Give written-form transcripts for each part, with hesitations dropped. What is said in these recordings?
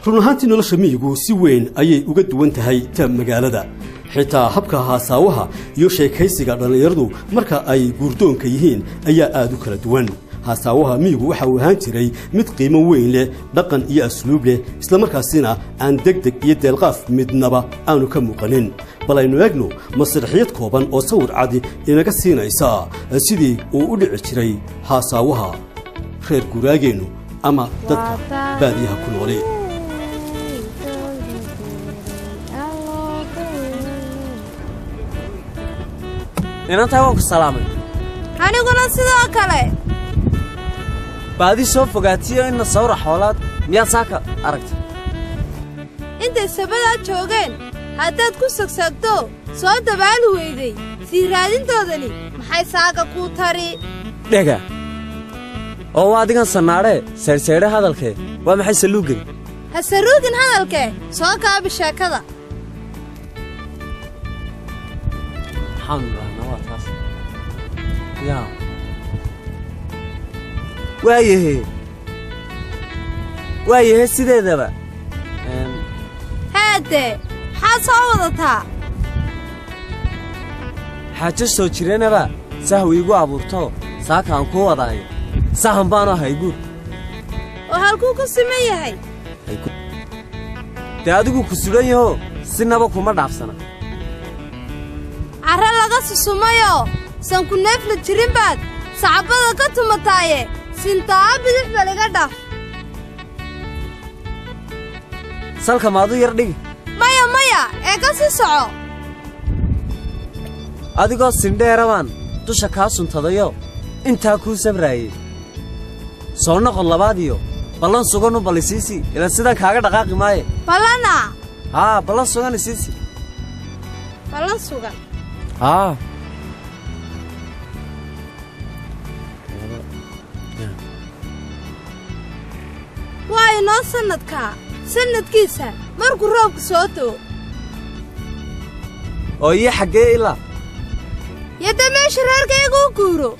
run ahaantii nolosha miyigu si weyn ayay uga duwan tahay ta magaalada xitaa habka haasaawaha iyo sheekaysiga dhalinyaradu marka ay guurdoonka yihiin ayaa aad u kala duwan haasaawaha miyigu waxa uu ahaan jiray mid qiimo weyn leh dhaqan iyo asluub leh isla markaasina aan degdeg iyo deelqaaf midnaba aanu ka muuqanin bal aynu eegno masraxiyad kooban oo sawir cadi inaga siinaysa sidii uu u dhici jiray haasaawaha reer guraageenu ama dadka baadiyaha ku noolay inantaa waan ku salaamay aniguna sidoo kale baadi soo fogaatiyo inna sawra xoolaad miyaad saaka aragtay intay sabadaa joogeen haddaad ku sagsagto soo dabaali weyday sii raadintoodani maxay saaka kuu tari dhega oo waa adigan sannaadhee saydhsaydhe hadalkee waa maxay saluugay ha saruugin hadalkee soo kaabi sheekada alxamdulillah waa taas yaa waayahe sideedaba haadee maxaad soo wadataa xaajo soo jireenaba sahwi igu abuurto saakaan kuu wadaayo sahan baanu ahay guur oo halkuu ku siman yahay dee adigu ku sugan yahoo sinaba kuma dhaafsana carre laga susumayoo sanku neefla jirin baad sacbada ka tumataaye sintaa bidix bal iga dhaaf salka maadu yar dhigi maya ee ka sii soco adigoo sindheerabaan dusha kaa suntadayo intaa kuu sabraayey soo noqon labaad iyo ballan suganu ballisiisi ilan sidan kaaga dhaqaaqi maaye ballana haa ballan sugan isiisi ballan sugan haa waa inoo sannadkaa sannadkiisa markuu roobku soo to'o oo iyo xaggee ilaa yadda meesha reerkaygu u guuro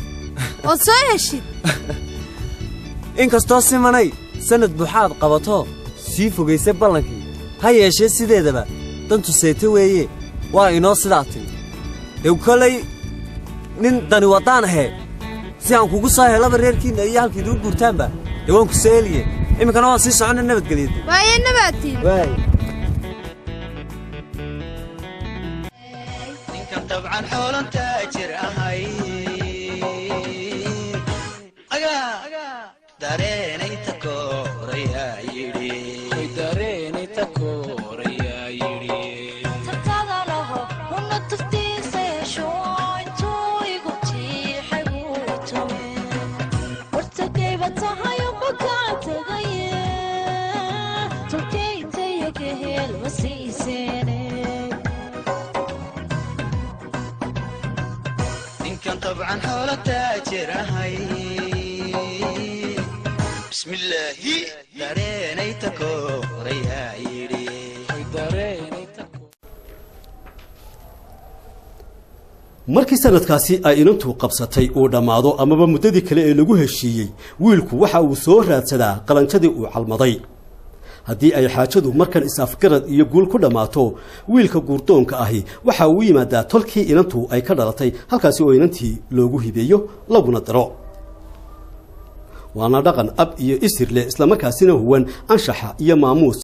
ood soo heshid inkastoo simanay sannad buuxaad qabatoo sii fogaysay ballankii ha yeeshee sideedaba dantu seete weeye waa inoo sidaa timi dee kolay nin dani waddaan ahee si aan kugu soo helaba reerkiinna iyo halkiid u guurtaanba dee waan ku soo heliye iminkana waan sii soconna nabadgelyada waaye nabaadtiin ninkan dabcan xoolan taajir ahay dareenayta koorayaa yidhi tantadalaho una tuftiisa yeesho intuu igu tiixay buu tome wartagayba tahayo bakaa tagaye tolkaytayo geheel ma siiseene ninkan dabcan xoolan taajir ahay بسم الله dareenayta koorayaa yidhi markii sanadkaasi ay inantu qabsatay uu dhammaado amaba muddadii kale ee lagu heshiiyey wiilku waxa uu soo raadsadaa qalanjadii uu calmaday haddii ay xaajadu markan is-afgarad iyo guul ku dhammaato wiilka guurdoonka ahi waxa uu yimaadaa tolkii inantu ay ka dhalatay halkaasi oo inantii loogu hibeeyo laguna daro waana dhaqan ab iyo isir leh isla markaasina huwan anshaxa iyo maamuus